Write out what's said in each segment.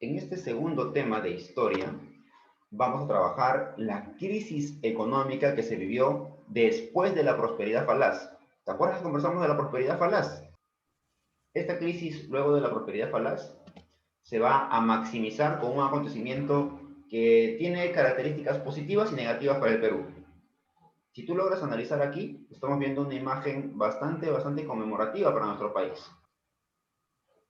En este segundo tema de historia, vamos a trabajar la crisis económica que se vivió después de la prosperidad falaz. ¿Te acuerdas que conversamos de la prosperidad falaz? Esta crisis, luego de la prosperidad falaz, se va a maximizar con un acontecimiento que tiene características positivas y negativas para el Perú. Si tú logras analizar aquí, estamos viendo una imagen bastante conmemorativa para nuestro país.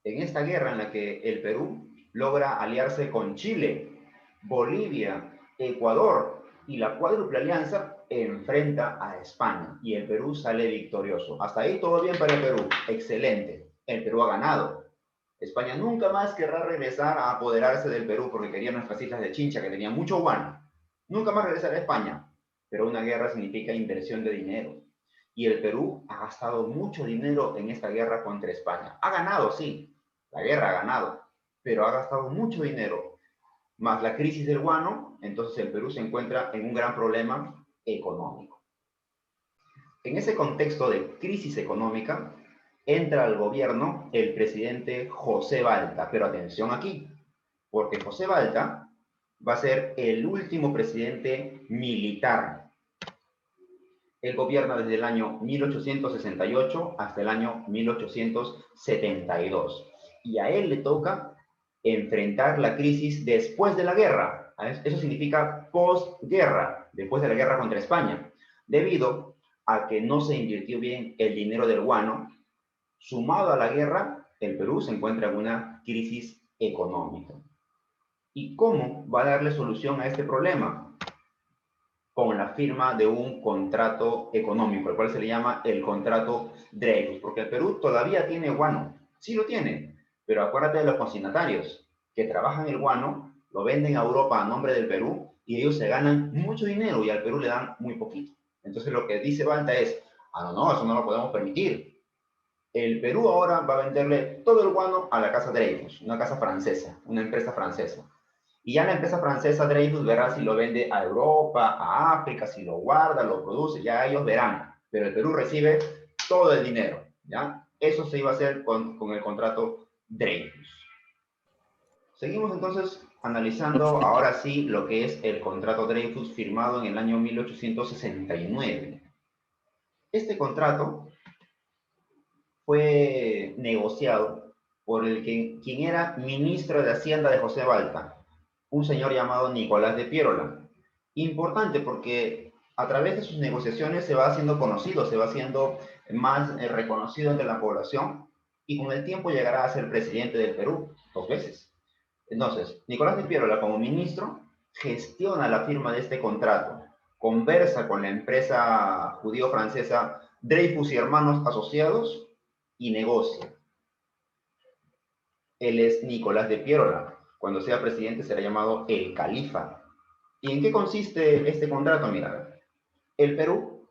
En esta guerra en la que el Perú logra aliarse con Chile, Bolivia, Ecuador y la cuádruple alianza enfrenta a España y el Perú sale victorioso. Hasta ahí todo bien para el Perú, excelente. El Perú ha ganado. España nunca más querrá regresar a apoderarse del Perú porque quería nuestras islas de Chincha que tenían mucho guano. Nunca más regresará a España, pero una guerra significa inversión de dinero. Y el Perú ha gastado mucho dinero en esta guerra contra España. Ha ganado, sí, la guerra ha ganado, pero ha gastado mucho dinero. Más la crisis del guano, entonces el Perú se encuentra en un gran problema económico. En ese contexto de crisis económica, entra al gobierno el presidente José Balta. Pero atención aquí, porque José Balta va a ser el último presidente militar. Él gobierna desde el año 1868 hasta el año 1872. Y a él le toca enfrentar la crisis después de la guerra. Eso significa posguerra, después de la guerra contra España, debido a que no se invirtió bien el dinero del guano. Sumado a la guerra, el Perú se encuentra en una crisis económica. ¿Y cómo va a darle solución a este problema? Con la firma de un contrato económico, el cual se le llama el contrato Dreyfus, porque el Perú todavía tiene guano, sí lo tiene, pero acuérdate de los consignatarios que trabajan el guano, lo venden a Europa a nombre del Perú y ellos se ganan mucho dinero y al Perú le dan muy poquito. Entonces lo que dice Balta es, no, eso no lo podemos permitir. El Perú ahora va a venderle todo el guano a la casa Dreyfus, una casa francesa, una empresa francesa. Y ya la empresa francesa Dreyfus verá si lo vende a Europa, a África, si lo guarda, lo produce, ya ellos verán. Pero el Perú recibe todo el dinero, ¿ya? Eso se iba a hacer con el contrato Dreyfus. Seguimos entonces analizando ahora sí lo que es el contrato Dreyfus firmado en el año 1869. Este contrato fue negociado por quien era ministro de Hacienda de José Balta, un señor llamado Nicolás de Piérola. Importante porque a través de sus negociaciones se va haciendo conocido, se va haciendo más reconocido entre la población y con el tiempo llegará a ser presidente del Perú 2 veces. Entonces, Nicolás de Piérola como ministro gestiona la firma de este contrato, conversa con la empresa judío-francesa Dreyfus y Hermanos Asociados y negocia. Él es Nicolás de Piérola. Cuando sea presidente será llamado el Califa. ¿Y en qué consiste este contrato? Mira, el Perú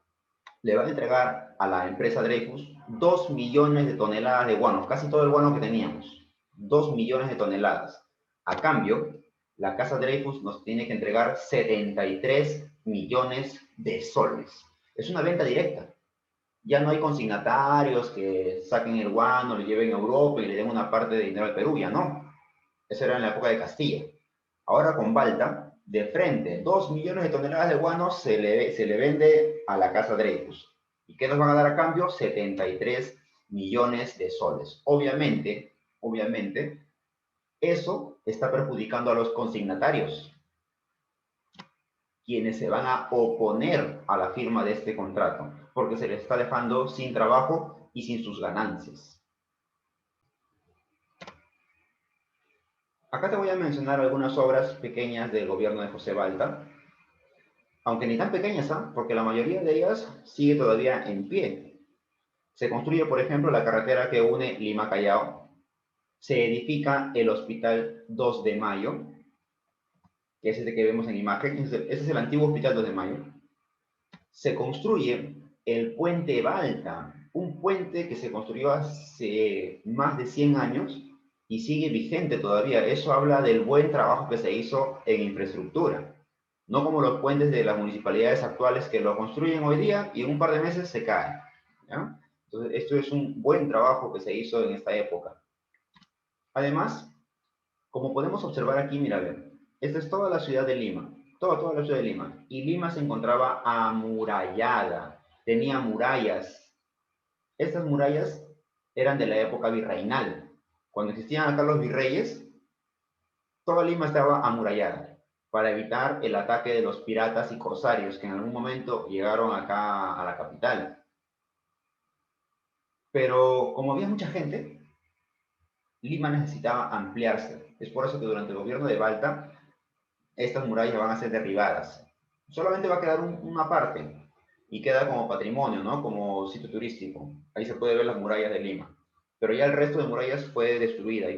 le va a entregar a la empresa Dreyfus 2 millones de toneladas de guano, casi todo el guano que teníamos, 2 millones de toneladas. A cambio, la casa Dreyfus nos tiene que entregar 73 millones de soles. Es una venta directa. Ya no hay consignatarios que saquen el guano, lo lleven a Europa y le den una parte de dinero al Perú, ya no. Eso era en la época de Castilla. Ahora con Balta, de frente, 2 millones de toneladas de guano se le vende a la casa Dreyfus. ¿Y qué nos van a dar a cambio? 73 millones de soles. Obviamente, eso está perjudicando a los consignatarios, quienes se van a oponer a la firma de este contrato, porque se les está dejando sin trabajo y sin sus ganancias. Acá te voy a mencionar algunas obras pequeñas del gobierno de José Balta, aunque ni tan pequeñas, porque la mayoría de ellas sigue todavía en pie. Se construye, por ejemplo, la carretera que une Lima-Callao, se edifica el Hospital 2 de Mayo, que es este que vemos en imagen, ese es el antiguo Hospital 2 de Mayo. Se construye el Puente Balta, un puente que se construyó hace más de 100 años y sigue vigente todavía. Eso habla del buen trabajo que se hizo en infraestructura. No como los puentes de las municipalidades actuales que lo construyen hoy día y en un par de meses se caen, ¿ya? Entonces, esto es un buen trabajo que se hizo en esta época. Además, Como podemos observar aquí, mira, a ver, esta es toda la ciudad de Lima, toda la ciudad de Lima. Y Lima se encontraba amurallada, tenía murallas. Estas murallas eran de la época virreinal. Cuando existían acá los virreyes, toda Lima estaba amurallada para evitar el ataque de los piratas y corsarios que en algún momento llegaron acá a la capital. Pero como había mucha gente, Lima necesitaba ampliarse. Es por eso que durante el gobierno de Balta, estas murallas van a ser derribadas. Solamente va a quedar una parte y queda como patrimonio, ¿no? Como sitio turístico. Ahí se puede ver las murallas de Lima. Pero ya el resto de murallas fue destruida y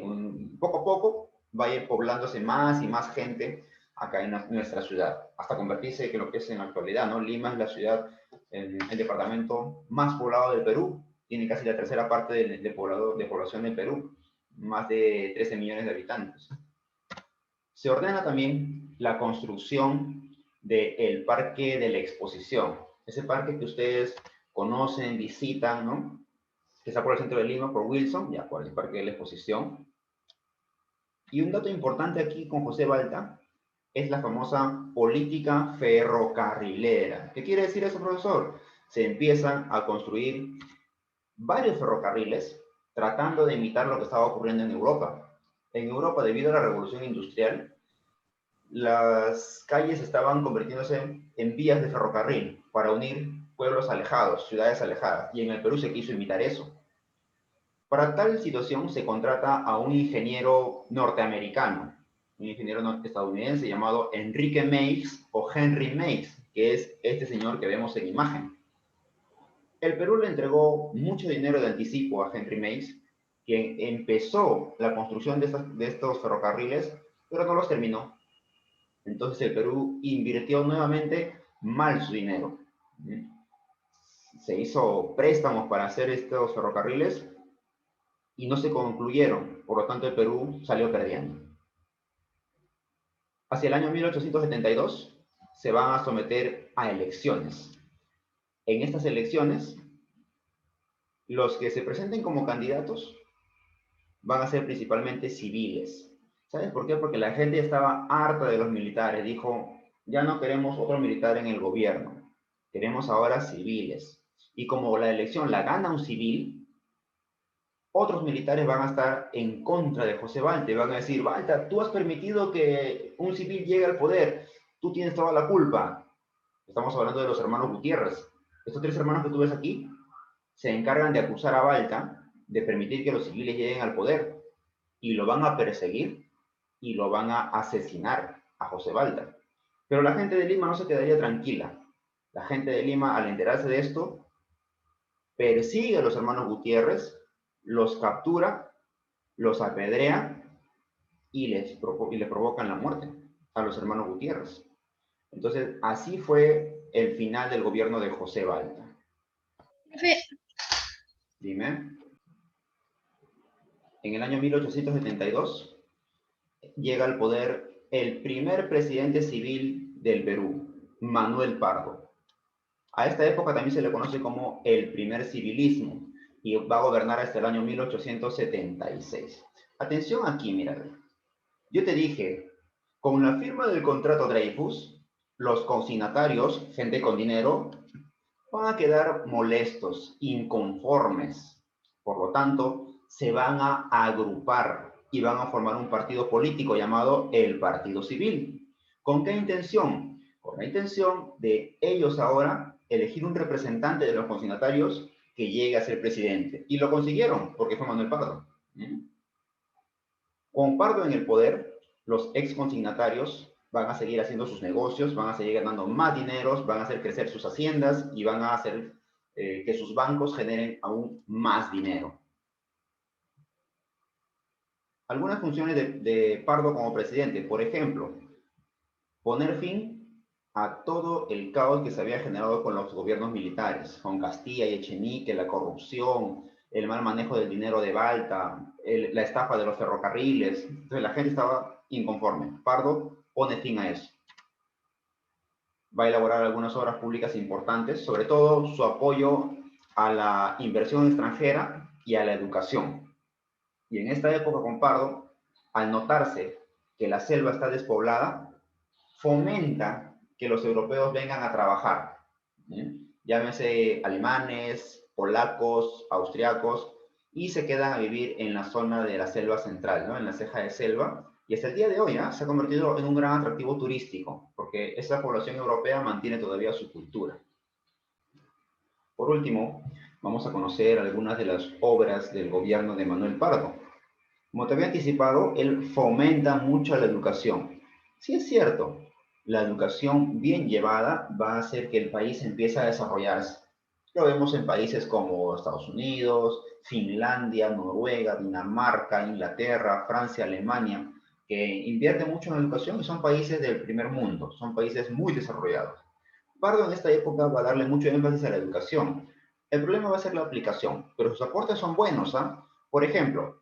poco a poco va a ir poblándose más y más gente acá en nuestra ciudad, hasta convertirse en lo que es en la actualidad, ¿no? Lima es la ciudad, el departamento más poblado del Perú, tiene casi la tercera parte de población del Perú, más de 13 millones de habitantes. Se ordena también la construcción del Parque de la Exposición, ese parque que ustedes conocen, visitan, ¿no? Que está por el centro de Lima, por Wilson, ya por el Parque de la Exposición. Y un dato importante aquí con José Balta es la famosa política ferrocarrilera. ¿Qué quiere decir eso, profesor? Se empiezan a construir varios ferrocarriles tratando de imitar lo que estaba ocurriendo en Europa. En Europa, debido a la revolución industrial, las calles estaban convirtiéndose en vías de ferrocarril para unir pueblos alejados, ciudades alejadas, y en el Perú se quiso imitar eso. Para tal situación se contrata a un ingeniero norteamericano, un ingeniero estadounidense llamado Enrique Meigs o Henry Meigs, que es este señor que vemos en imagen. El Perú le entregó mucho dinero de anticipo a Henry Meigs, quien empezó la construcción de estos ferrocarriles, pero no los terminó. Entonces el Perú invirtió nuevamente mal su dinero. Se hizo préstamos para hacer estos ferrocarriles y no se concluyeron, por lo tanto el Perú salió perdiendo. Hacia el año 1872 se van a someter a elecciones. En estas elecciones, los que se presenten como candidatos van a ser principalmente civiles. ¿Sabes por qué? Porque la gente estaba harta de los militares. Dijo, ya no queremos otro militar en el gobierno, queremos ahora civiles. Y como la elección la gana un civil, otros militares van a estar en contra de José Balta y van a decir, Balta, tú has permitido que un civil llegue al poder, tú tienes toda la culpa. Estamos hablando de los hermanos Gutiérrez. Estos tres hermanos que tú ves aquí se encargan de acusar a Balta de permitir que los civiles lleguen al poder y lo van a perseguir y lo van a asesinar a José Balta. Pero la gente de Lima no se quedaría tranquila. La gente de Lima, al enterarse de esto, persigue a los hermanos Gutiérrez, los captura, los apedrea y les provocan la muerte a los hermanos Gutiérrez. Entonces, así fue el final del gobierno de José Balta. Dime. En el año 1872 llega al poder el primer presidente civil del Perú, Manuel Pardo. A esta época también se le conoce como el primer civilismo y va a gobernar hasta el año 1876. Atención aquí, mira. Yo te dije, con la firma del contrato Dreyfus, los consignatarios, gente con dinero, van a quedar molestos, inconformes. Por lo tanto, se van a agrupar y van a formar un partido político llamado el Partido Civil. ¿Con qué intención? Con la intención de ellos ahora elegir un representante de los consignatarios que llegue a ser presidente. Y lo consiguieron, porque fue Manuel Pardo. Con Pardo en el poder, los ex consignatarios van a seguir haciendo sus negocios, van a seguir ganando más dinero, van a hacer crecer sus haciendas y van a hacer que sus bancos generen aún más dinero. Algunas funciones de Pardo como presidente, por ejemplo, poner fin a todo el caos que se había generado con los gobiernos militares, con Castilla y Echenique, la corrupción, el mal manejo del dinero de Balta, la estafa de los ferrocarriles. Entonces la gente estaba inconforme. Pardo pone fin a eso. Va a elaborar algunas obras públicas importantes, sobre todo su apoyo a la inversión extranjera y a la educación. Y en esta época con Pardo al notarse que la selva está despoblada, fomenta que los europeos vengan a trabajar. Llámese alemanes, polacos, austriacos, y se quedan a vivir en la zona de la selva central, ¿no? En la ceja de selva, y hasta el día de hoy se ha convertido en un gran atractivo turístico, porque esa población europea mantiene todavía su cultura. Por último, vamos a conocer algunas de las obras del gobierno de Manuel Pardo. Como te había anticipado, él fomenta mucho la educación. Sí es cierto, la educación bien llevada va a hacer que el país empiece a desarrollarse. Lo vemos en países como Estados Unidos, Finlandia, Noruega, Dinamarca, Inglaterra, Francia, Alemania, que invierten mucho en la educación y son países del primer mundo, son países muy desarrollados. Pardo en esta época va a darle mucho énfasis a la educación. El problema va a ser la aplicación, pero sus aportes son buenos. Por ejemplo,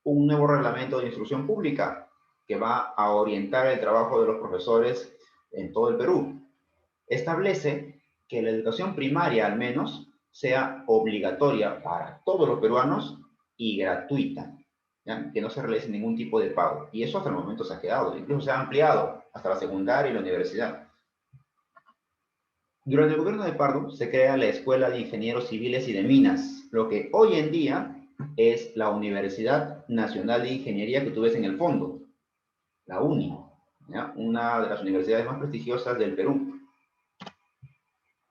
un nuevo reglamento de instrucción pública que va a orientar el trabajo de los profesores en todo el Perú. Establece que la educación primaria, al menos, sea obligatoria para todos los peruanos y gratuita, ¿ya? Que no se realice ningún tipo de pago. Y eso hasta el momento se ha quedado, incluso se ha ampliado hasta la secundaria y la universidad. Durante el gobierno de Pardo se crea la Escuela de Ingenieros Civiles y de Minas, lo que hoy en día es la Universidad Nacional de Ingeniería que tú ves en el fondo, la UNI, ¿ya? Una de las universidades más prestigiosas del Perú.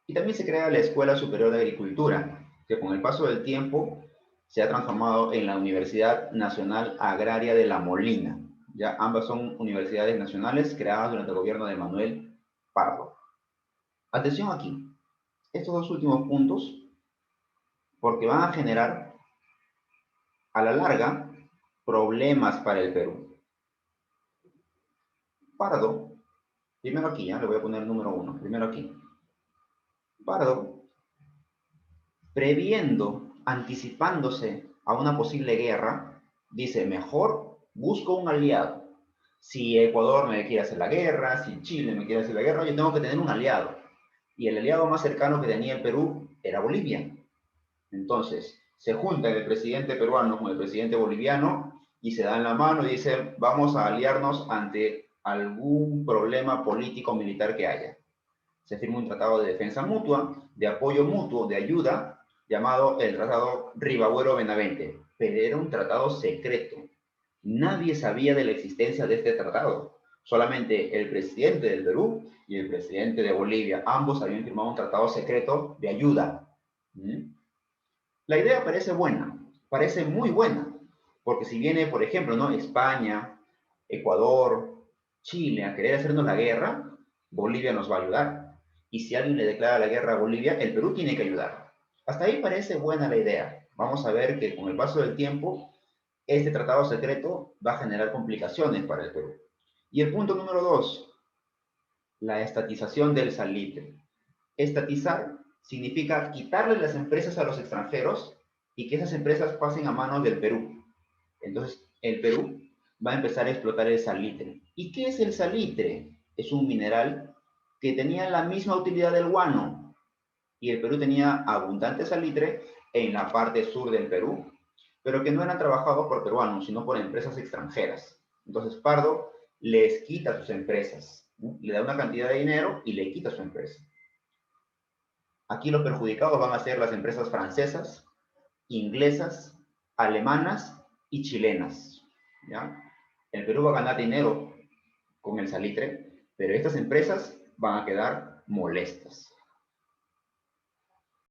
Y también se crea la Escuela Superior de Agricultura, que con el paso del tiempo se ha transformado en la Universidad Nacional Agraria de La Molina. ¿Ya? Ambas son universidades nacionales creadas durante el gobierno de Manuel Pardo. Atención aquí, estos dos últimos puntos, porque van a generar, a la larga, problemas para el Perú. Pardo, primero aquí, le voy a poner el número 1, primero aquí. Pardo, previendo, anticipándose a una posible guerra, dice, mejor busco un aliado. Si Ecuador me quiere hacer la guerra, si Chile me quiere hacer la guerra, yo tengo que tener un aliado. Y el aliado más cercano que tenía el Perú era Bolivia. Entonces, se junta el presidente peruano con el presidente boliviano y se dan la mano y dicen, vamos a aliarnos ante algún problema político-militar que haya. Se firma un tratado de defensa mutua, de apoyo mutuo, de ayuda, llamado el Tratado Ribagüero-Benavente, pero era un tratado secreto. Nadie sabía de la existencia de este tratado. Solamente el presidente del Perú y el presidente de Bolivia, ambos habían firmado un tratado secreto de ayuda. La idea parece buena, parece muy buena, porque si viene, por ejemplo, ¿no? España, Ecuador, Chile a querer hacernos la guerra, Bolivia nos va a ayudar. Y si alguien le declara la guerra a Bolivia, el Perú tiene que ayudar. Hasta ahí parece buena la idea. Vamos a ver que con el paso del tiempo, este tratado secreto va a generar complicaciones para el Perú. Y el punto número 2, la estatización del salitre. Estatizar significa quitarle las empresas a los extranjeros y que esas empresas pasen a manos del Perú. Entonces, el Perú va a empezar a explotar el salitre. ¿Y qué es el salitre? Es un mineral que tenía la misma utilidad del guano. Y el Perú tenía abundante salitre en la parte sur del Perú, pero que no eran trabajados por peruanos, sino por empresas extranjeras. Entonces, Pardo les quita sus empresas, ¿no? Le da una cantidad de dinero y le quita su empresa. Aquí los perjudicados van a ser las empresas francesas, inglesas, alemanas y chilenas. ¿Ya? El Perú va a ganar dinero con el salitre, pero estas empresas van a quedar molestas.